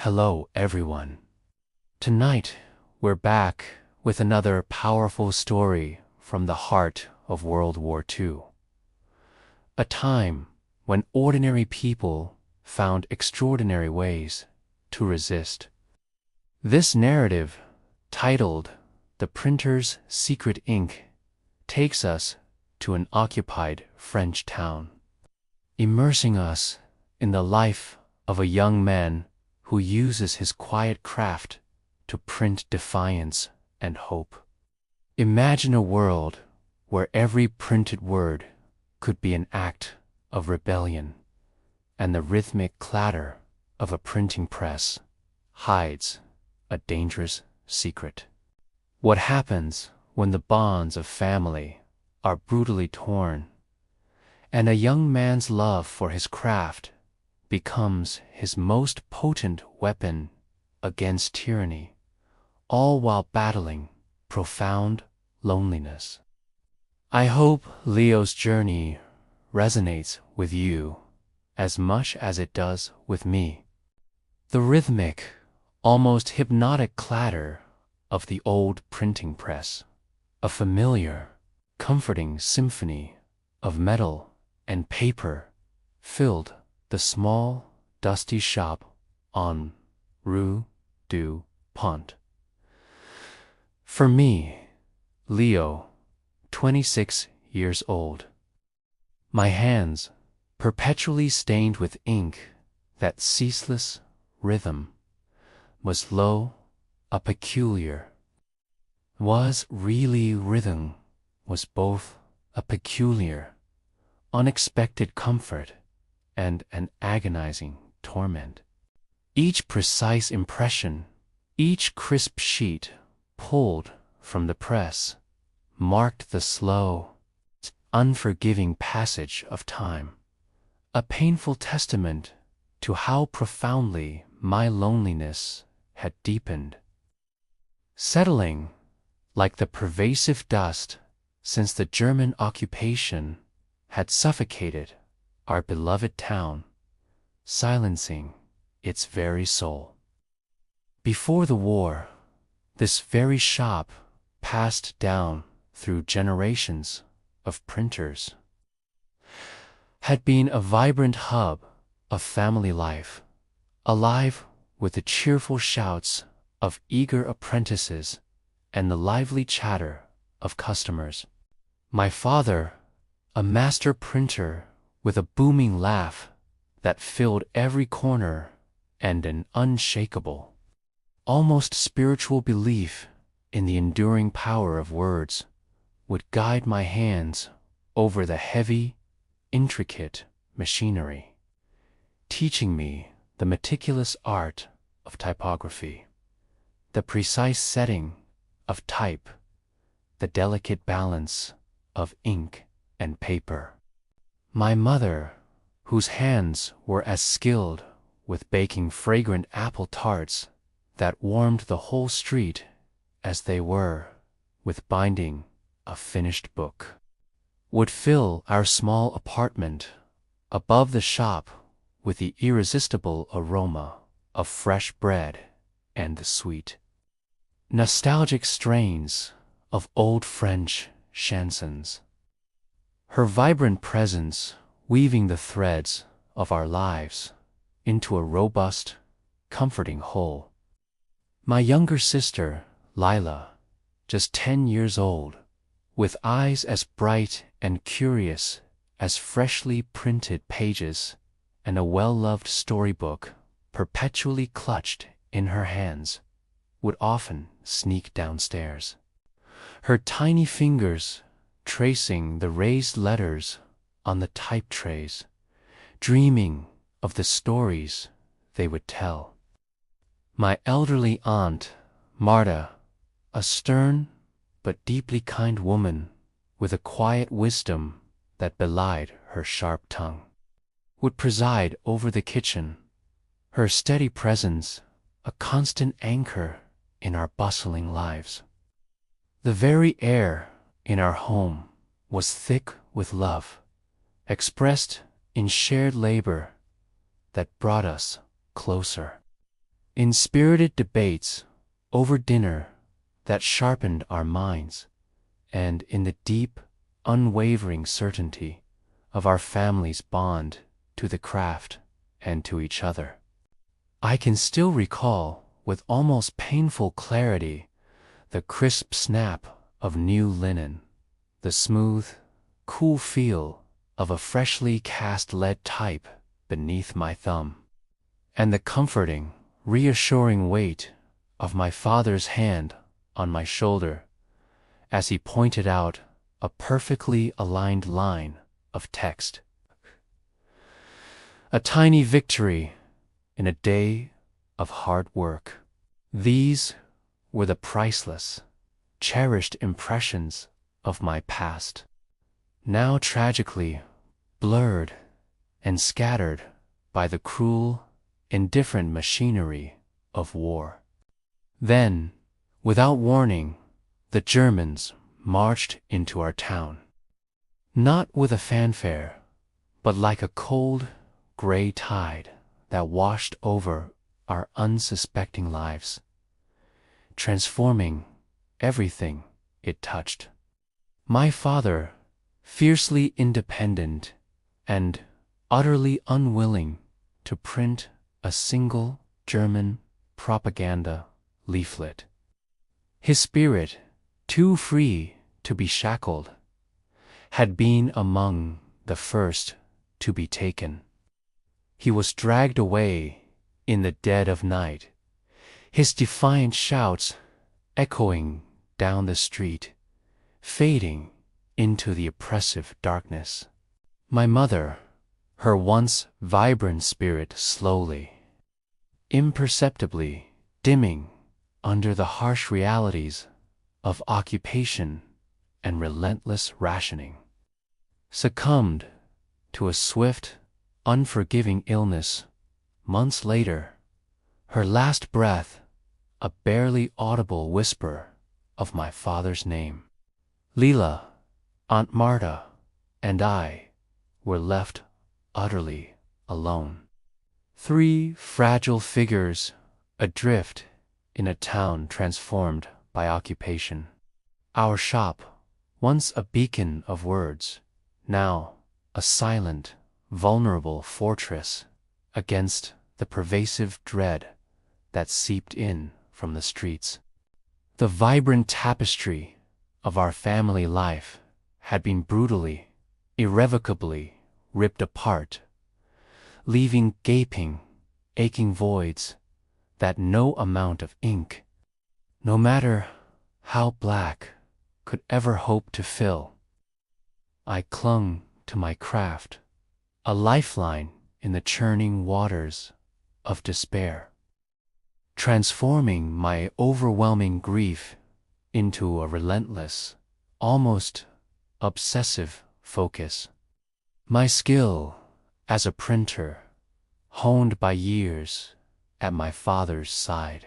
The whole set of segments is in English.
Hello, everyone. Tonight, we're back with another powerful story from the heart of World War II. A time when ordinary people found extraordinary ways to resist. This narrative, titled The Printer's Secret Ink, takes us to an occupied French town, immersing us in the life of a young man who uses his quiet craft to print defiance and hope. Imagine a world where every printed word could be an act of rebellion, and the rhythmic clatter of a printing press hides a dangerous secret. What happens when the bonds of family are brutally torn, and a young man's love for his craft becomes his most potent weapon against tyranny, all while battling profound loneliness? I hope Leo's journey resonates with you as much as it does with me. The rhythmic, almost hypnotic clatter of the old printing press, a familiar, comforting symphony of metal and paper, filled the small, dusty shop on Rue du Pont. For me, Leo, 26 years old, my hands perpetually stained with ink, that ceaseless rhythm was a peculiar, was really rhythm, was both a peculiar, unexpected comfort and an agonizing torment. Each precise impression, each crisp sheet pulled from the press, marked the slow, unforgiving passage of time, a painful testament to how profoundly my loneliness had deepened, settling like the pervasive dust since the German occupation had suffocated our beloved town, silencing its very soul. Before the war, this very shop, passed down through generations of printers, had been a vibrant hub of family life, alive with the cheerful shouts of eager apprentices and the lively chatter of customers. My father, a master printer with a booming laugh that filled every corner, and an unshakable, almost spiritual belief in the enduring power of words, would guide my hands over the heavy, intricate machinery, teaching me the meticulous art of typography, the precise setting of type, the delicate balance of ink and paper. My mother, whose hands were as skilled with baking fragrant apple tarts that warmed the whole street as they were with binding a finished book, would fill our small apartment above the shop with the irresistible aroma of fresh bread and the sweet, nostalgic strains of old French chansons. Her vibrant presence weaving the threads of our lives into a robust, comforting whole. My younger sister, Lila, just 10 years old, with eyes as bright and curious as freshly printed pages and a well-loved storybook perpetually clutched in her hands, would often sneak downstairs, her tiny fingers tracing the raised letters on the type trays, dreaming of the stories they would tell. My elderly Aunt Marta, a stern but deeply kind woman with a quiet wisdom that belied her sharp tongue, would preside over the kitchen, her steady presence a constant anchor in our bustling lives. The very air in our home was thick with love, expressed in shared labor that brought us closer. In spirited debates over dinner that sharpened our minds, and in the deep, unwavering certainty of our family's bond to the craft and to each other. I can still recall with almost painful clarity the crisp snap of new linen, the smooth, cool feel of a freshly cast lead type beneath my thumb, and the comforting, reassuring weight of my father's hand on my shoulder as he pointed out a perfectly aligned line of text. A tiny victory in a day of hard work. These were the priceless, cherished impressions of my past, now tragically blurred and scattered by the cruel, indifferent machinery of war. Then, without warning, the Germans marched into our town. Not with a fanfare, but like a cold, gray tide that washed over our unsuspecting lives, transforming everything it touched. My father, fiercely independent and utterly unwilling to print a single German propaganda leaflet. His spirit, too free to be shackled, had been among the first to be taken. He was dragged away in the dead of night, his defiant shouts echoing down the street, fading into the oppressive darkness. My mother, her once vibrant spirit slowly, imperceptibly dimming under the harsh realities of occupation and relentless rationing, succumbed to a swift, unforgiving illness months later, her last breath a barely audible whisper of my father's name. Lila, Aunt Marta, and I were left utterly alone. Three fragile figures adrift in a town transformed by occupation. Our shop, once a beacon of words, now a silent, vulnerable fortress against the pervasive dread that seeped in from the streets. The vibrant tapestry of our family life had been brutally, irrevocably ripped apart, leaving gaping, aching voids that no amount of ink, no matter how black, could ever hope to fill. I clung to my craft, a lifeline in the churning waters of despair, transforming my overwhelming grief into a relentless, almost obsessive focus. My skill as a printer, honed by years at my father's side,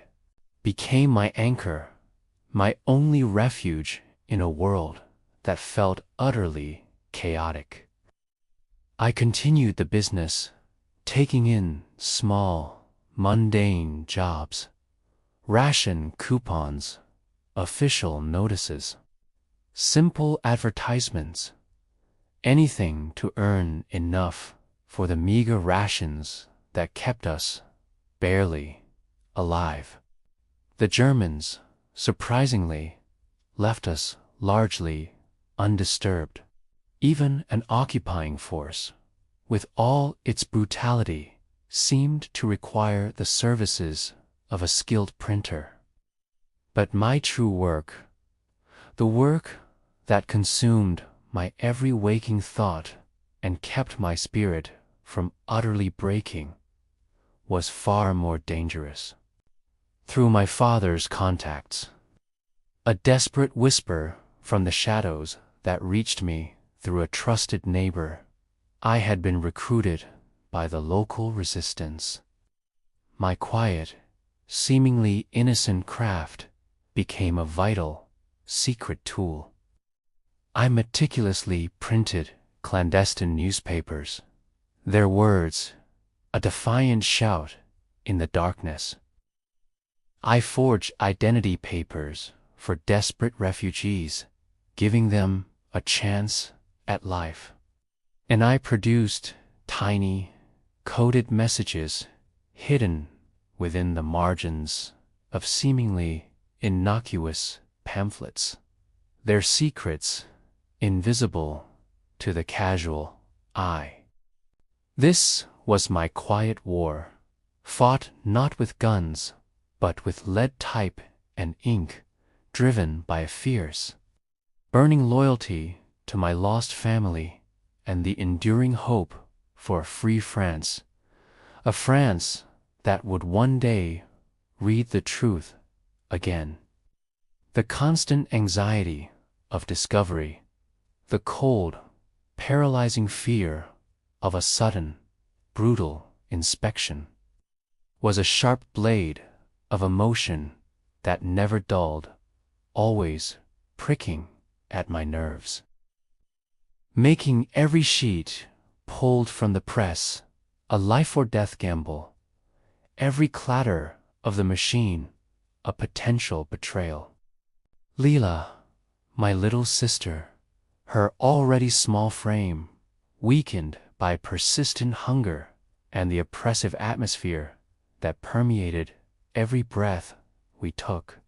became my anchor, my only refuge in a world that felt utterly chaotic. I continued the business, taking in small, mundane jobs, ration coupons, official notices, simple advertisements, anything to earn enough for the meager rations that kept us barely alive. The Germans, surprisingly, left us largely undisturbed. Even an occupying force, with all its brutality, seemed to require the services of a skilled printer. But my true work, the work that consumed my every waking thought and kept my spirit from utterly breaking, was far more dangerous. Through my father's contacts, a desperate whisper from the shadows that reached me through a trusted neighbor, I had been recruited by the local resistance. My quiet, seemingly innocent craft became a vital, secret tool. I meticulously printed clandestine newspapers, their words a defiant shout in the darkness. I forged identity papers for desperate refugees, giving them a chance at life. And I produced tiny, coded messages hidden within the margins of seemingly innocuous pamphlets, their secrets invisible to the casual eye. This was my quiet war, fought not with guns, but with lead type and ink, driven by a fierce, burning loyalty to my lost family and the enduring hope for a free France, a France that would one day read the truth again. The constant anxiety of discovery, the cold, paralyzing fear of a sudden, brutal inspection, was a sharp blade of emotion that never dulled, always pricking at my nerves, making every sheet pulled from the press a life-or-death gamble, every clatter of the machine a potential betrayal. Lila, my little sister, her already small frame, weakened by persistent hunger and the oppressive atmosphere that permeated every breath we took,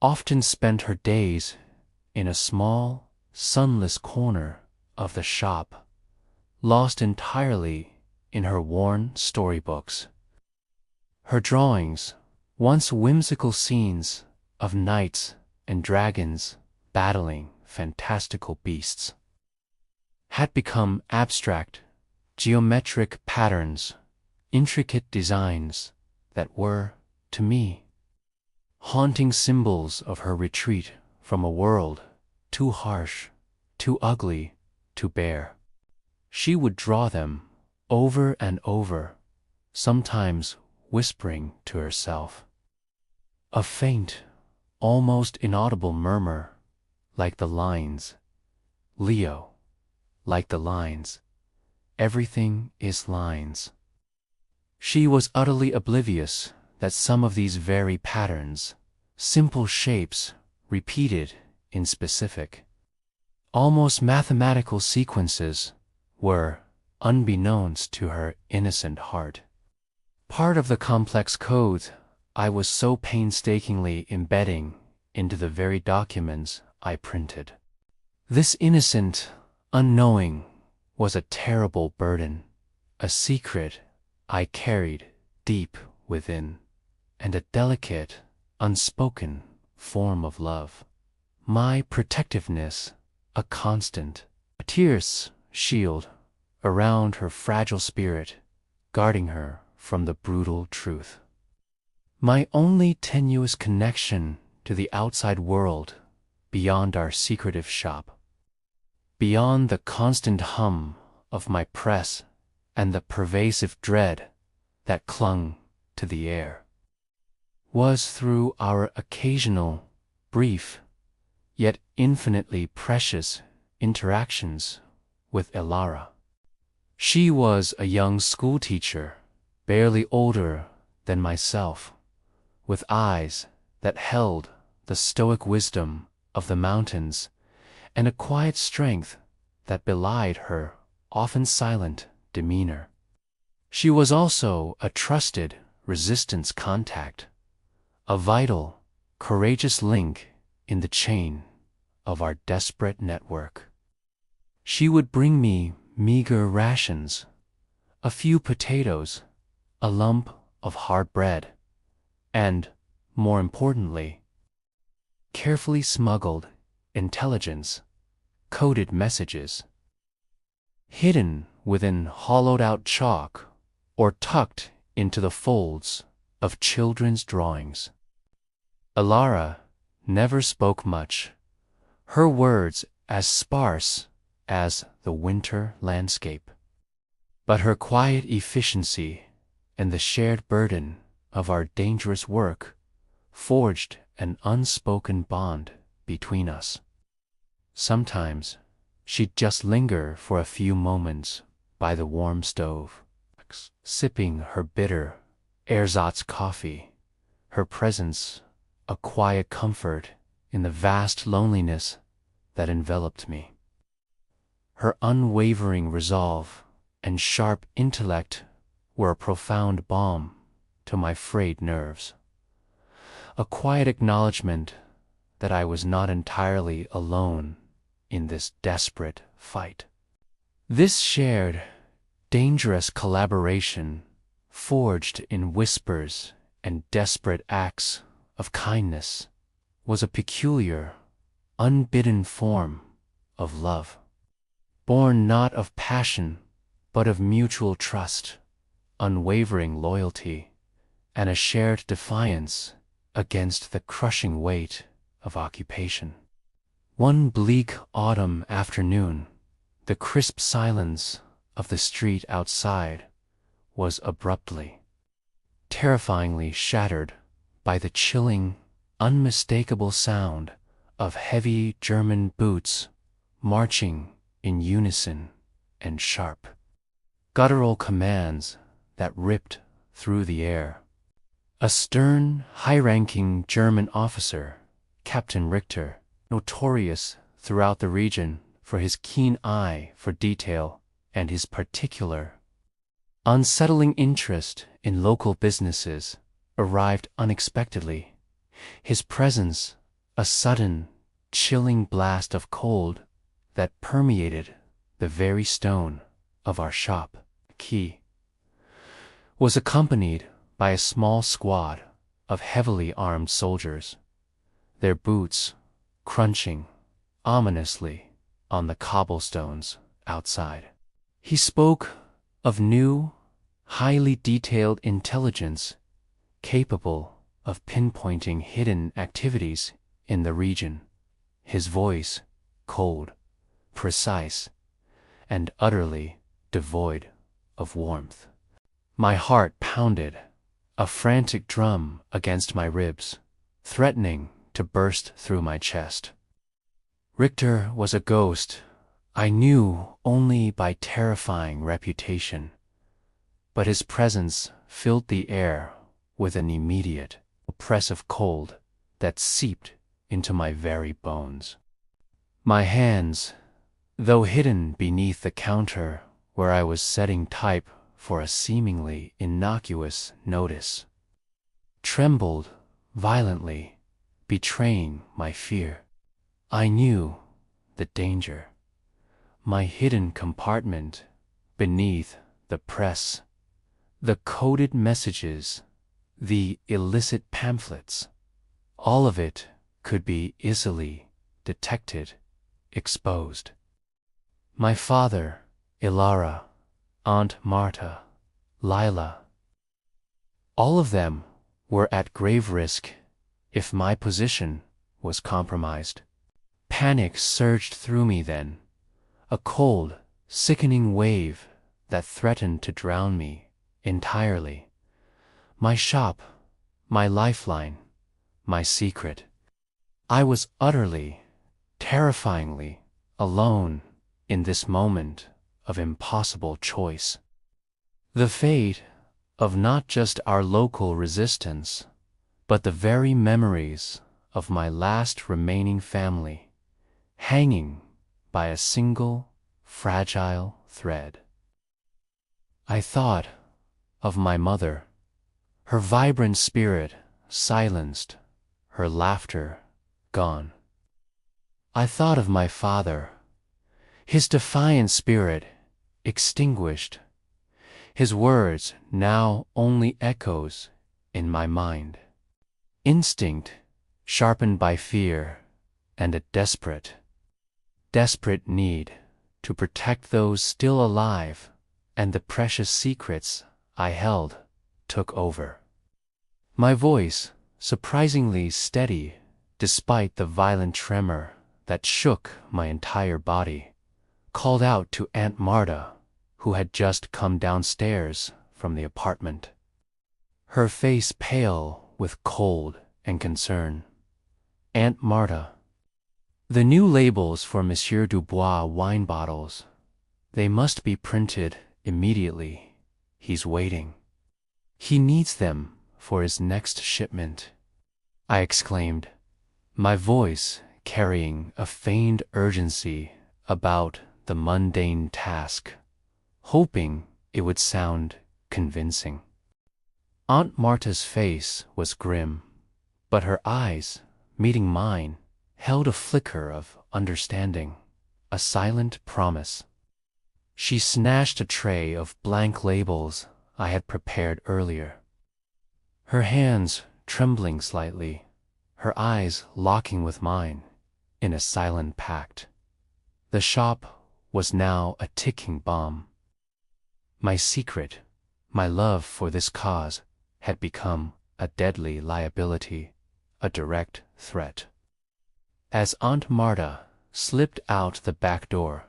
often spent her days in a small, sunless corner of the shop, lost entirely in her worn storybooks. Her drawings, once whimsical scenes of knights and dragons battling fantastical beasts, had become abstract, geometric patterns, intricate designs that were, to me, haunting symbols of her retreat from a world too harsh, too ugly to bear. She would draw them over and over, sometimes whispering to herself, a faint, almost inaudible murmur, like the lines, "Leo, like the lines, everything is lines." She was utterly oblivious that some of these very patterns, simple shapes repeated in specific, almost mathematical sequences, were, unbeknownst to her innocent heart, part of the complex code I was so painstakingly embedding into the very documents I printed. This innocent, unknowing, was a terrible burden, a secret I carried deep within, and a delicate, unspoken form of love. My protectiveness, a constant, a tierce shield around her fragile spirit, guarding her from the brutal truth. My only tenuous connection to the outside world beyond our secretive shop, beyond the constant hum of my press and the pervasive dread that clung to the air, was through our occasional, brief, yet infinitely precious interactions with Elara. She was a young schoolteacher, barely older than myself, with eyes that held the stoic wisdom of the mountains and a quiet strength that belied her often silent demeanor. She was also a trusted resistance contact, a vital, courageous link in the chain of our desperate network. She would bring me meager rations, a few potatoes, a lump of hard bread, and, more importantly, carefully smuggled intelligence, coded messages, hidden within hollowed-out chalk or tucked into the folds of children's drawings. Elara never spoke much, her words as sparse as the winter landscape. But her quiet efficiency and the shared burden of our dangerous work forged an unspoken bond between us. Sometimes she'd just linger for a few moments by the warm stove, sipping her bitter ersatz coffee, her presence a quiet comfort in the vast loneliness that enveloped me. Her unwavering resolve and sharp intellect were a profound balm to my frayed nerves, a quiet acknowledgement that I was not entirely alone in this desperate fight. This shared, dangerous collaboration, forged in whispers and desperate acts of kindness, was a peculiar, unbidden form of love, born not of passion but of mutual trust, unwavering loyalty, and a shared defiance against the crushing weight of occupation. One bleak autumn afternoon, the crisp silence of the street outside was abruptly, terrifyingly shattered by the chilling, unmistakable sound of heavy German boots marching in unison and sharp, guttural commands that ripped through the air. A stern, high-ranking German officer, Captain Richter, notorious throughout the region for his keen eye for detail and his particular, unsettling interest in local businesses, arrived unexpectedly, his presence a sudden, chilling blast of cold that permeated the very stone of our shop. Key was accompanied by a small squad of heavily armed soldiers, their boots crunching ominously on the cobblestones outside. He spoke of new, highly detailed intelligence capable of pinpointing hidden activities in the region, his voice cold, precise, and utterly devoid of warmth. My heart pounded, a frantic drum against my ribs, threatening to burst through my chest. Richter was a ghost I knew only by terrifying reputation, but his presence filled the air with an immediate, oppressive cold that seeped into my very bones. My hands, though hidden beneath the counter where I was setting type for a seemingly innocuous notice, trembled violently, betraying my fear. I knew the danger. My hidden compartment beneath the press, the coded messages, the illicit pamphlets, all of it could be easily detected, exposed. My father, Elara, Aunt Marta, Lila, all of them were at grave risk if my position was compromised. Panic surged through me then, a cold, sickening wave that threatened to drown me entirely. My shop, my lifeline, my secret. I was utterly, terrifyingly alone in this moment of impossible choice. The fate of not just our local resistance, but the very memories of my last remaining family, hanging by a single fragile thread. I thought of my mother, her vibrant spirit silenced, her laughter gone. I thought of my father, his defiant spirit extinguished, his words now only echoes in my mind. Instinct sharpened by fear and a desperate need to protect those still alive, and the precious secrets I held took over. My voice, surprisingly steady despite the violent tremor that shook my entire body, called out to Aunt Marta, who had just come downstairs from the apartment, her face pale with cold and concern. Aunt Marta, the new labels for Monsieur Dubois wine bottles, they must be printed immediately. He's waiting. He needs them for his next shipment. I exclaimed, my voice carrying a feigned urgency about the mundane task, hoping it would sound convincing. Aunt Marta's face was grim, but her eyes, meeting mine, held a flicker of understanding, a silent promise. She snatched a tray of blank labels I had prepared earlier. Her hands trembling slightly, her eyes locking with mine in a silent pact. The shop was now a ticking bomb. My secret, my love for this cause, had become a deadly liability, a direct threat. As Aunt Marta slipped out the back door,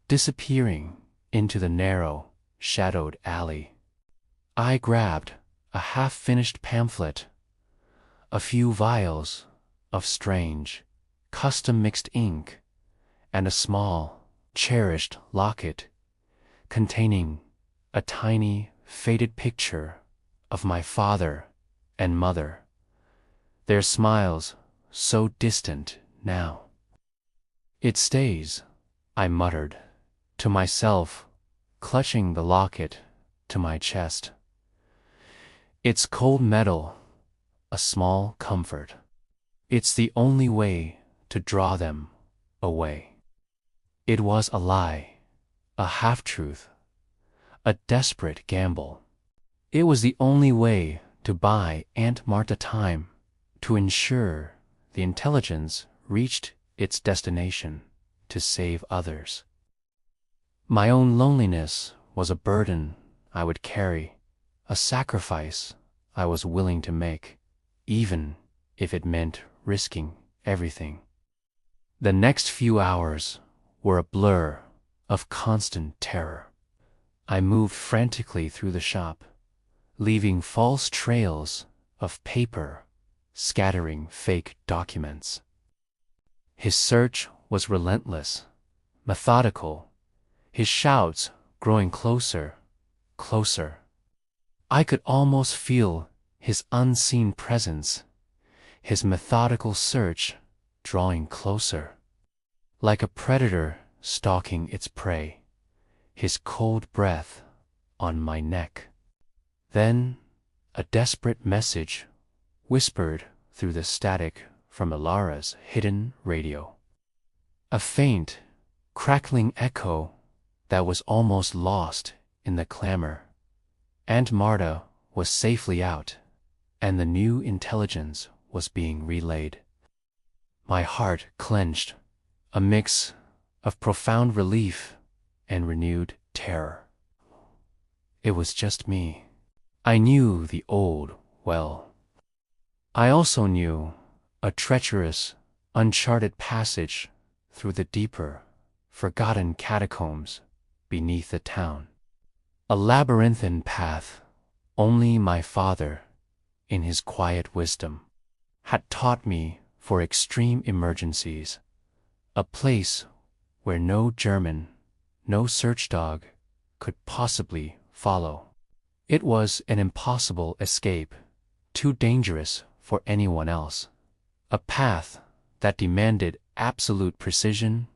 disappearing into the narrow, shadowed alley, I grabbed a half-finished pamphlet, a few vials of strange, custom-mixed ink, and a small, cherished locket containing a tiny, faded picture of my father and mother, their smiles so distant now. It stays, I muttered to myself, clutching the locket to my chest. It's cold metal, a small comfort. It's the only way to draw them away. It was a lie, a half-truth, a desperate gamble. It was the only way to buy Aunt Marta time, to ensure the intelligence reached its destination, to save others. My own loneliness was a burden I would carry, a sacrifice I was willing to make, even if it meant risking everything. The next few hours were a blur of constant terror. I moved frantically through the shop, leaving false trails of paper, scattering fake documents. His search was relentless, methodical, his shouts growing closer, closer. I could almost feel his unseen presence, his methodical search drawing closer. Like a predator stalking its prey, his cold breath on my neck. Then a desperate message whispered through the static from Elara's hidden radio. A faint, crackling echo that was almost lost in the clamor. Aunt Marta was safely out, and the new intelligence was being relayed. My heart clenched, a mix of profound relief and renewed terror. It was just me. I knew the old well. I also knew a treacherous, uncharted passage through the deeper, forgotten catacombs beneath the town. A labyrinthine path only my father, in his quiet wisdom, had taught me for extreme emergencies, a place where no German, no search dog could possibly follow. It was an impossible escape, too dangerous for anyone else, a path that demanded absolute precision,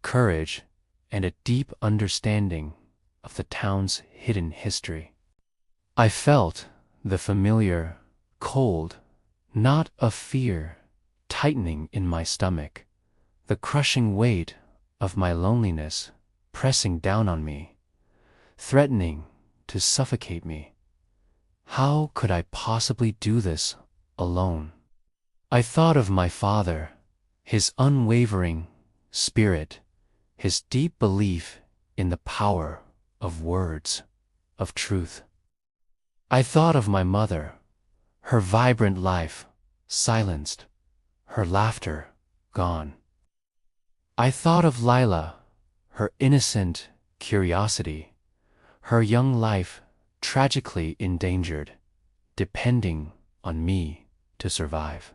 courage, and a deep understanding of the town's hidden history. I felt the familiar, cold, knot of fear tightening in my stomach, the crushing weight of my loneliness pressing down on me, threatening to suffocate me. How could I possibly do this alone? I thought of my father, his unwavering spirit, his deep belief in the power of words, of truth. I thought of my mother, her vibrant life silenced, her laughter gone. I thought of Lila, her innocent curiosity, her young life tragically endangered, depending on me to survive.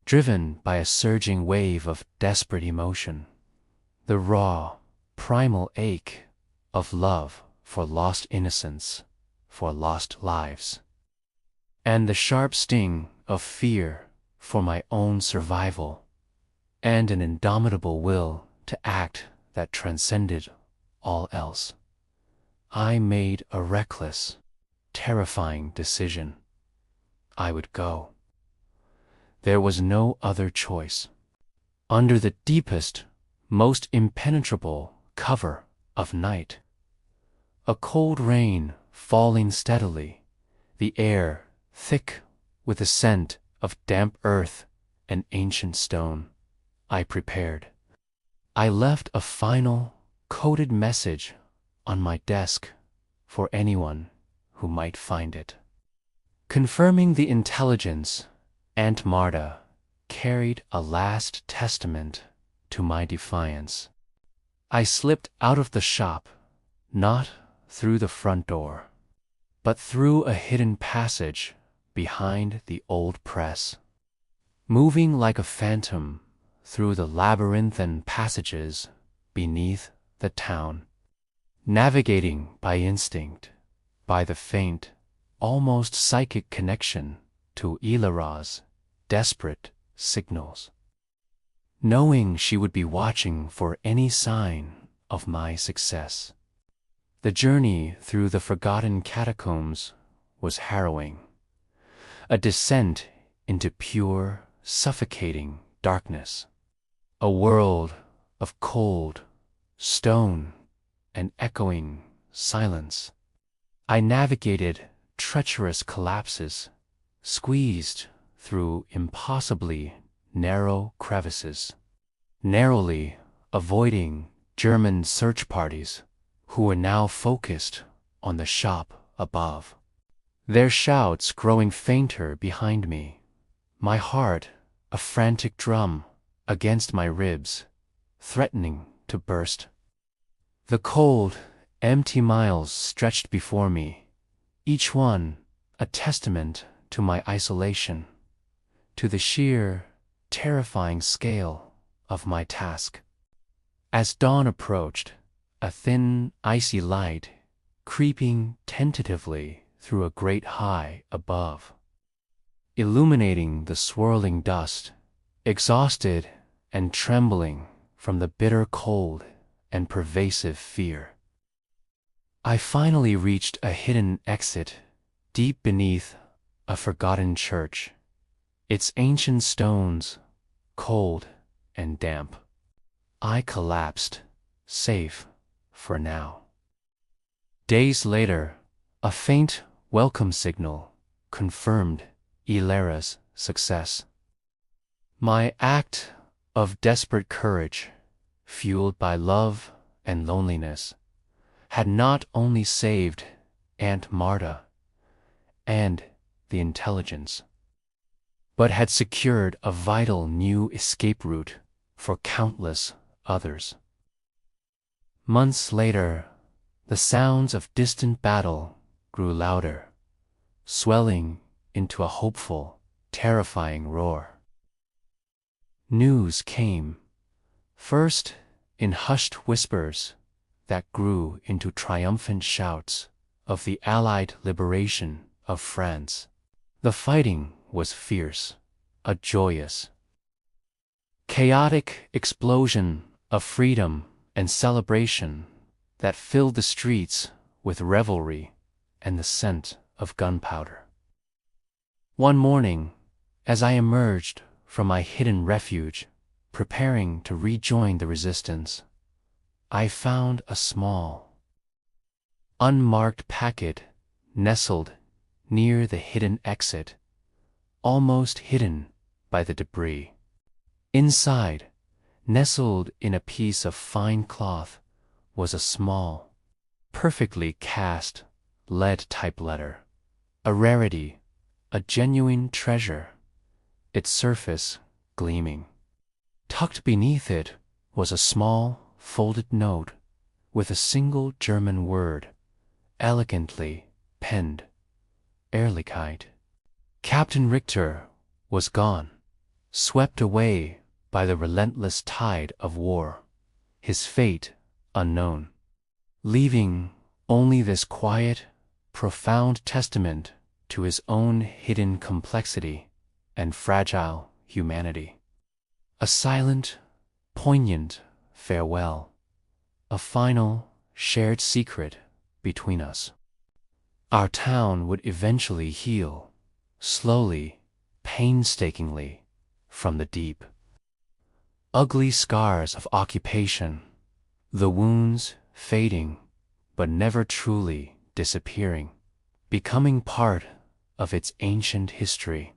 Driven by a surging wave of desperate emotion, the raw, primal ache of love for lost innocence, for lost lives, and the sharp sting of fear for my own survival, and an indomitable will to act that transcended all else, I made a reckless, terrifying decision. I would go. There was no other choice. Under the deepest, most impenetrable cover of night, a cold rain falling steadily, the air thick with the scent of damp earth and ancient stone, I prepared. I left a final, coded message on my desk for anyone who might find it. Confirming the intelligence, Aunt Marta carried a last testament to my defiance. I slipped out of the shop, not through the front door, but through a hidden passage behind the old press, moving like a phantom through the labyrinthine passages beneath the town, navigating by instinct, by the faint, almost psychic connection to Elara's desperate signals, knowing she would be watching for any sign of my success. The journey through the forgotten catacombs was harrowing, a descent into pure, suffocating darkness, a world of cold, stone, and echoing silence. I navigated treacherous collapses, squeezed through impossibly narrow crevices, narrowly avoiding German search parties who were now focused on the shop above, their shouts growing fainter behind me, my heart a frantic drum against my ribs, threatening to burst. The cold, empty miles stretched before me, each one a testament to my isolation, to the sheer, terrifying scale of my task. As dawn approached, a thin, icy light creeping tentatively through a great high above, illuminating the swirling dust, exhausted and trembling from the bitter cold and pervasive fear. I finally reached a hidden exit deep beneath a forgotten church, its ancient stones cold and damp. I collapsed, safe for now. Days later, a faint welcome signal confirmed Elara's success. My act of desperate courage, fueled by love and loneliness, had not only saved Aunt Marta and the intelligence, but had secured a vital new escape route for countless others. Months later, the sounds of distant battle grew louder, swelling into a hopeful, terrifying roar. News came, first in hushed whispers that grew into triumphant shouts of the Allied liberation of France. The fighting was fierce, a joyous, chaotic explosion of freedom and celebration that filled the streets with revelry and the scent of gunpowder. One morning, as I emerged from my hidden refuge, preparing to rejoin the resistance, I found a small, unmarked packet nestled near the hidden exit, almost hidden by the debris. Inside, nestled in a piece of fine cloth, was a small, perfectly cast lead-type letter, a rarity, a genuine treasure, its surface gleaming. Tucked beneath it was a small, folded note with a single German word, elegantly penned, Ehrlichkeit. Captain Richter was gone, swept away by the relentless tide of war, his fate unknown, leaving only this quiet, profound testament to his own hidden complexity and fragile humanity. A silent, poignant farewell, a final, shared secret between us. Our town would eventually heal, slowly, painstakingly, from the deep. Ugly scars of occupation, the wounds fading, but never truly disappearing, becoming part of its ancient history.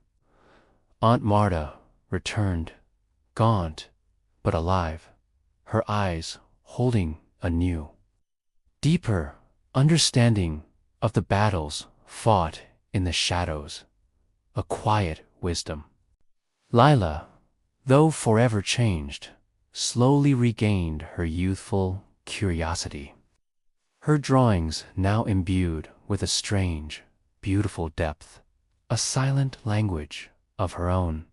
Aunt Marta returned, gaunt, but alive, her eyes holding a new, deeper understanding of the battles fought in the shadows, a quiet wisdom. Lila, though forever changed, slowly regained her youthful curiosity. Her drawings now imbued with a strange, beautiful depth, a silent language of her own.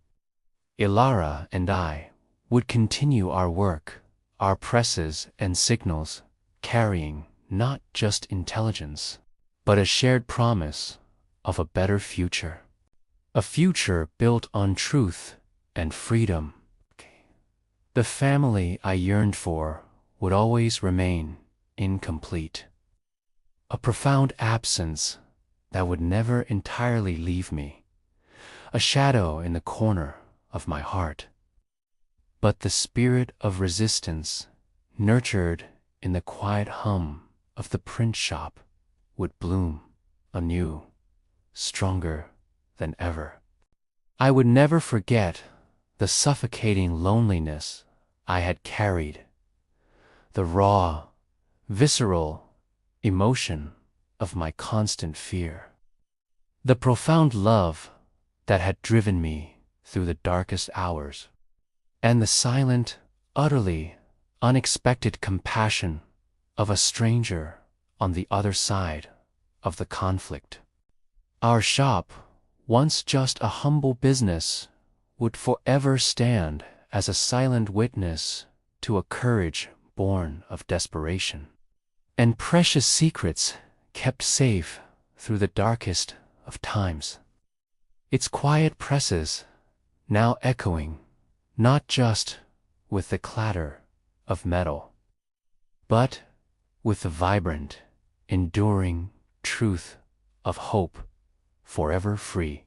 Elara and I would continue our work, our presses and signals, carrying not just intelligence, but a shared promise of a better future. A future built on truth and freedom. The family I yearned for would always remain incomplete. A profound absence that would never entirely leave me, a shadow in the corner of my heart. But the spirit of resistance, nurtured in the quiet hum of the print shop, would bloom anew, stronger than ever. I would never forget the suffocating loneliness I had carried, the raw, visceral emotion of my constant fear, the profound love that had driven me through the darkest hours, and the silent, utterly unexpected compassion of a stranger on the other side of the conflict. Our shop, once just a humble business, would forever stand as a silent witness to a courage born of desperation, and precious secrets kept safe through the darkest of times. Its quiet presses now echoing not just with the clatter of metal, but with the vibrant, enduring truth of hope forever free.